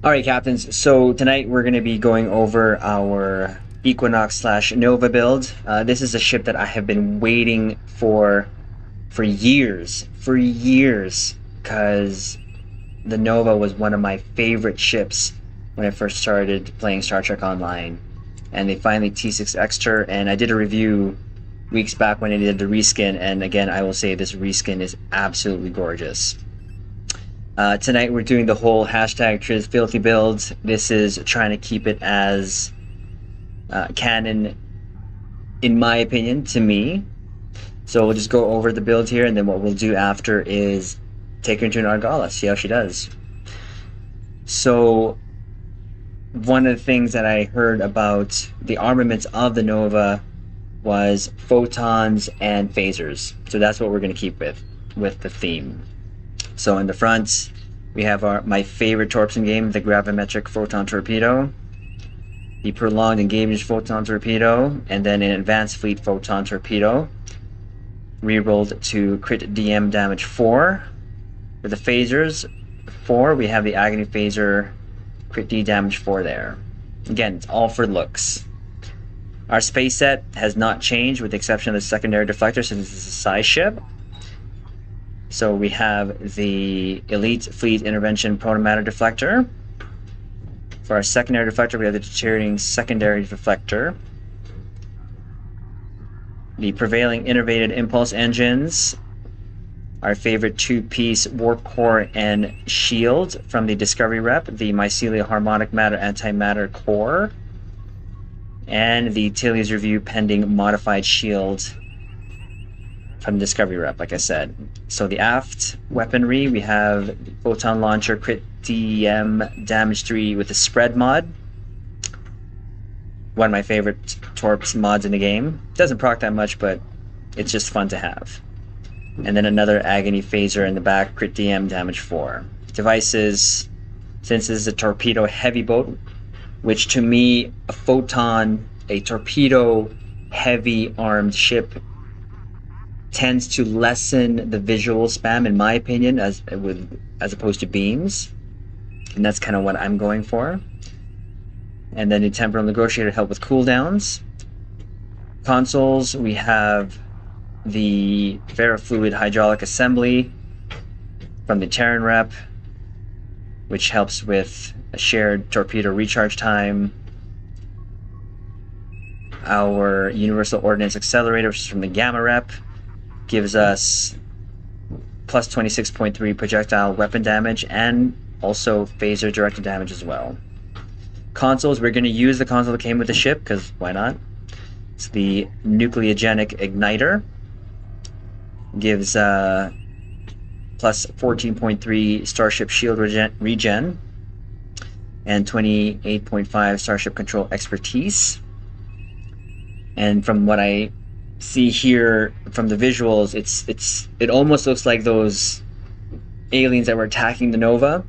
All right, captains. So tonight we're going to be going over our Equinox slash Nova build. This is a ship that I have been waiting for years, because the Nova was one of my favorite ships when I first started playing Star Trek Online, and they finally T6X'd her. And I did a review weeks back when I did the reskin, and again, I will say this reskin is absolutely gorgeous. Tonight we're doing the whole hashtag Trizfilthy build. This is trying to keep it as canon, in my opinion, to me. So we'll just go over the build here, and then what we'll do after is take her into an Argala, see how she does. So one of the things that I heard about the armaments of the Nova was photons and phasers. So that's what we're going to keep with the theme. So in the front, we have my favorite torps in game, the gravimetric photon torpedo, the prolonged engagement photon torpedo, and then an advanced fleet photon torpedo, rerolled to crit DM damage 4. For the phasers 4, we have the agony phaser, crit D damage 4 there. Again, it's all for looks. Our space set has not changed with the exception of the secondary deflector, since it's a size ship. So we have the Elite Fleet Intervention Protomatter Deflector. For our secondary deflector, we have the deteriorating secondary deflector. The prevailing innervated impulse engines. Our favorite two-piece warp core and shield from the Discovery Rep, the Mycelia Harmonic Matter Antimatter Core. And the Tilly's Review pending modified shield from Discovery Rep, like I said. So the aft weaponry, we have the Photon Launcher, crit DM damage 3 with the spread mod. One of my favorite torps mods in the game. Doesn't proc that much, but it's just fun to have. And then another agony phaser in the back, crit DM damage 4. Devices, since this is a torpedo heavy boat, which to me, a torpedo heavy armed ship tends to lessen the visual spam, in my opinion, as opposed to beams, and that's kind of what I'm going for. And then the temporal negotiator help with cooldowns. Consoles, we have the ferrofluid hydraulic assembly from the Terran Rep, which helps with a shared torpedo recharge time. Our universal ordnance accelerator, which is from the Gamma Rep, gives us plus 26.3 projectile weapon damage and also phaser directed damage as well. Consoles, we're going to use the console that came with the ship, because why not? It's the nucleogenic igniter. Gives plus 14.3 starship shield regen and 28.5 starship control expertise. And from what I see here from the visuals, it almost looks like those aliens that were attacking the Nova,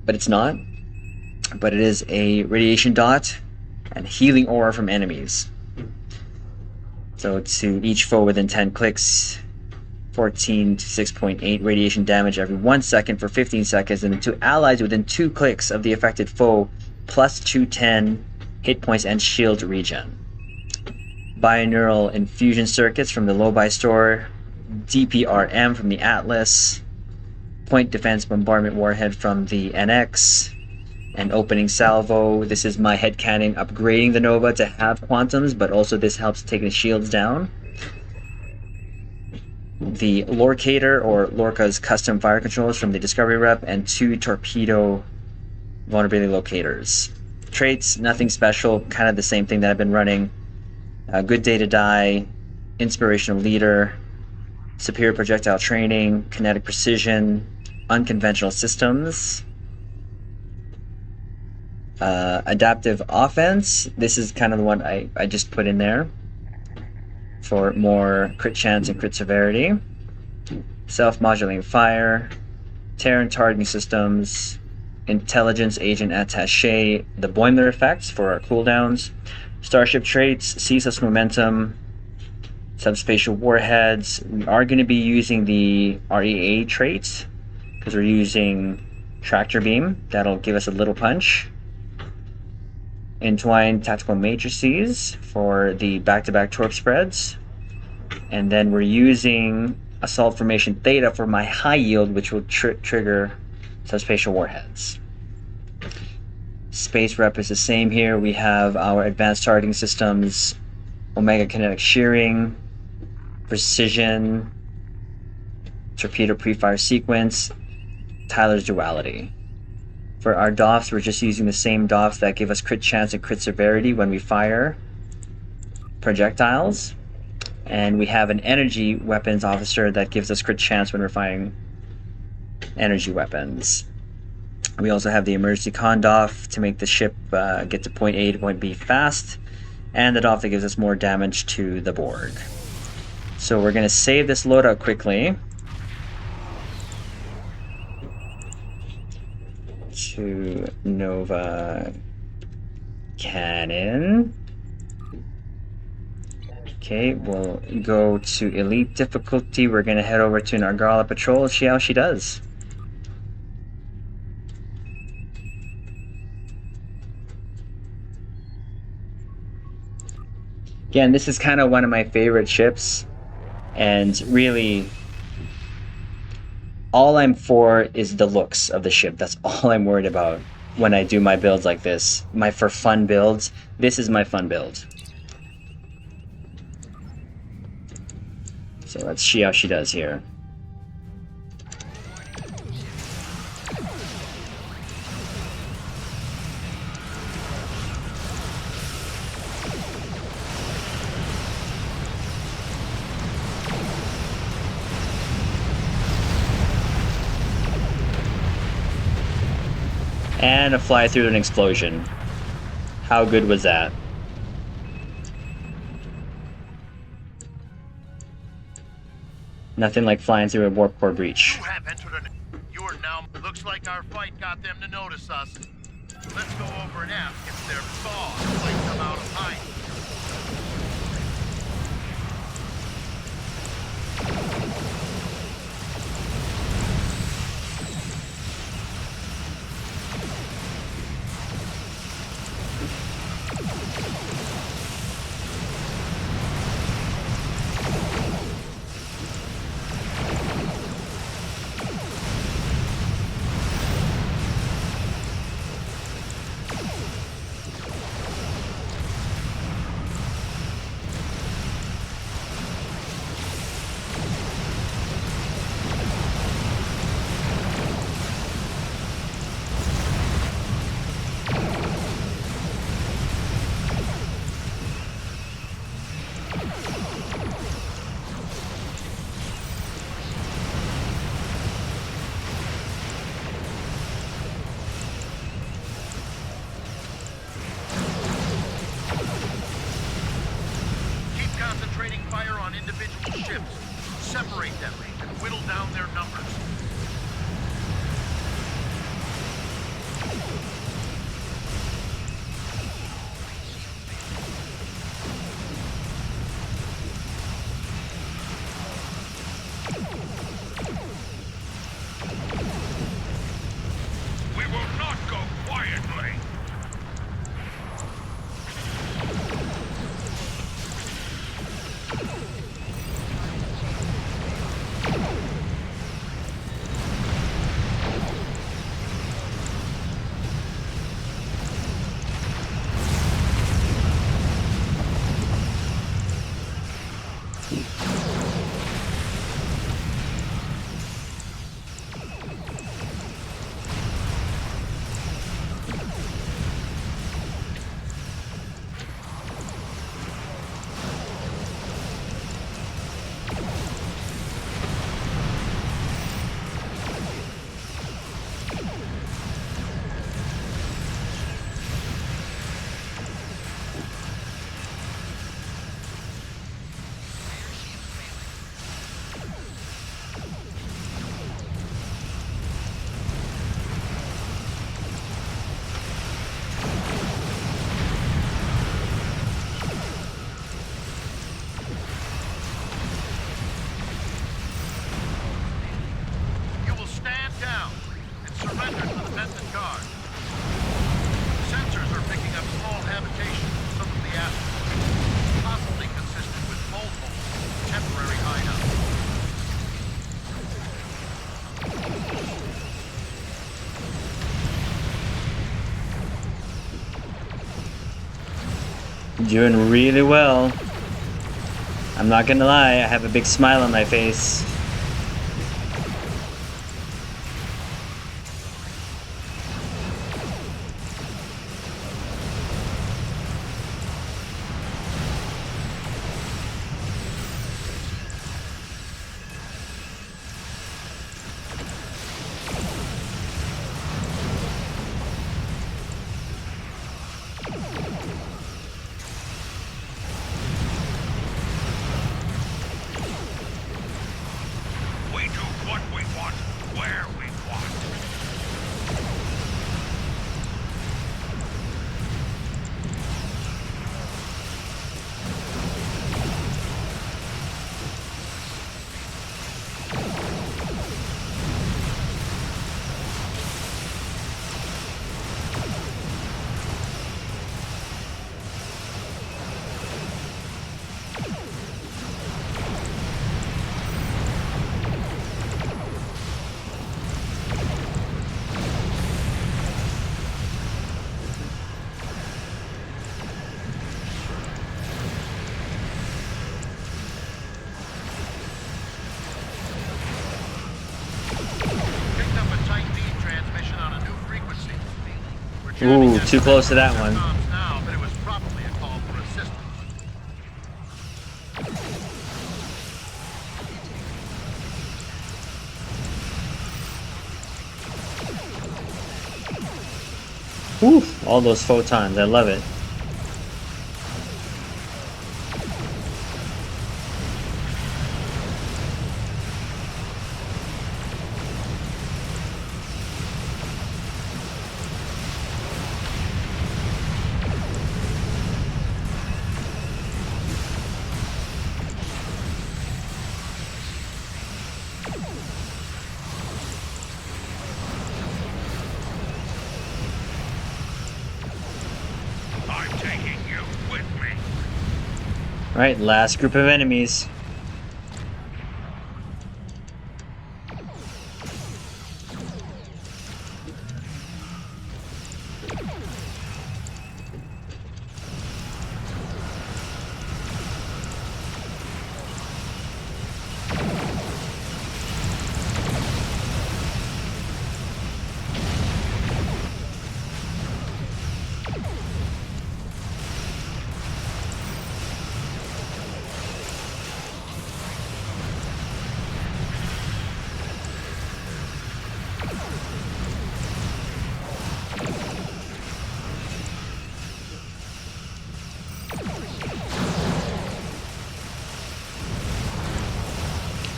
but it's not. But it is a radiation dot and healing aura from enemies. So to each foe within 10 clicks, 14 to 6.8 radiation damage every 1 second for 15 seconds, and to allies within 2 clicks of the affected foe, plus 210 hit points and shield regen. Binaural infusion circuits from the Lobi store, DPRM from the Atlas, point defense bombardment warhead from the NX, and opening salvo. This is my headcanon upgrading the Nova to have quantums, but also this helps take the shields down. The Lorcator, or Lorca's custom fire controllers from the Discovery Rep, and 2 torpedo vulnerability locators. Traits, nothing special, kind of the same thing that I've been running. Good day to die, inspirational leader, superior projectile training, kinetic precision, unconventional systems, adaptive offense. This is kind of the one I just put in there for more crit chance and crit severity. Self-modulating fire, Terran targeting systems, intelligence agent attaché, the Boimler effects for our cooldowns, starship traits, ceaseless momentum, subspatial warheads. We are going to be using the REA traits because we're using tractor beam, that'll give us a little punch. Entwined tactical matrices for the back-to-back torp spreads. And then we're using assault formation theta for my high yield, which will trigger subspatial warheads. Space rep is the same here. We have our advanced targeting systems, omega kinetic shearing, precision, torpedo pre-fire sequence, Tyler's duality. For our DOFs, we're just using the same DOFs that give us crit chance and crit severity when we fire projectiles. And we have an energy weapons officer that gives us crit chance when we're firing energy weapons. We also have the emergency con DOF to make the ship get to point A to point B fast, and the DOF that gives us more damage to the board. So we're going to save this loadout quickly to Nova Cannon. Okay, we'll go to Elite difficulty. We're going to head over to an Argala patrol and see how she does. Again, this is kind of one of my favorite ships, and really all I'm for is the looks of the ship. That's all I'm worried about when I do my builds like this. For fun builds, this is my fun build. So let's see how she does here. And a fly through an explosion. How good was that? Nothing like flying through a warp core breach. You have entered you are now. Looks like our fight got them to notice us. Let's go over and ask if their thaw placed them out of hiding. Concentrating fire on individual ships. Separate them and whittle down their numbers. We will not go quietly. Doing really well. I'm not gonna lie, I have a big smile on my face. Ooh, too close to that one. Now, but it was probably a call for assistance. Ooh, all those photons, I love it. Alright, last group of enemies.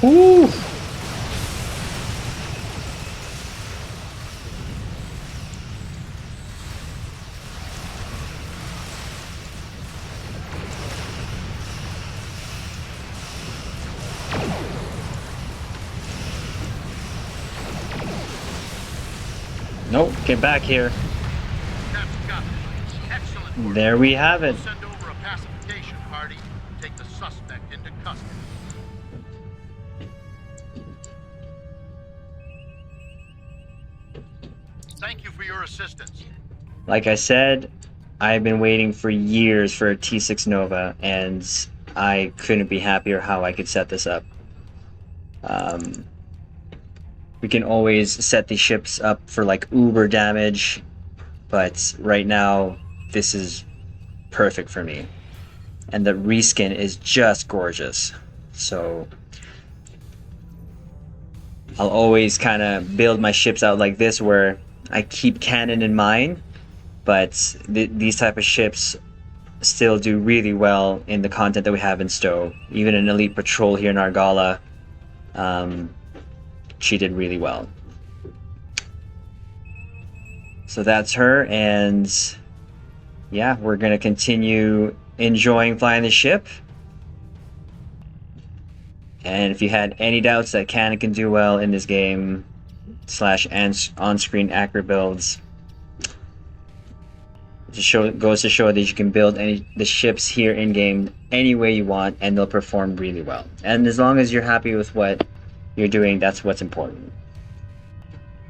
Ooh. Nope, get back here. There we have it. Send over a pacification party and take the suspect into custody. Thank you for your assistance. Like I said, I've been waiting for years for a T6 Nova, and I couldn't be happier how I could set this up. We can always set the ships up for like uber damage, but right now this is perfect for me. And the reskin is just gorgeous. So I'll always kind of build my ships out like this, where I keep Canon in mind, but these type of ships still do really well in the content that we have in Sto. Even an Elite Patrol here in Argala, she did really well. So that's her, and yeah, we're gonna continue enjoying flying the ship. And if you had any doubts that Canon can do well in this game, / on-screen accurate builds, it goes to show that you can build the ships here in game any way you want, and they'll perform really well. And as long as you're happy with what you're doing, that's what's important.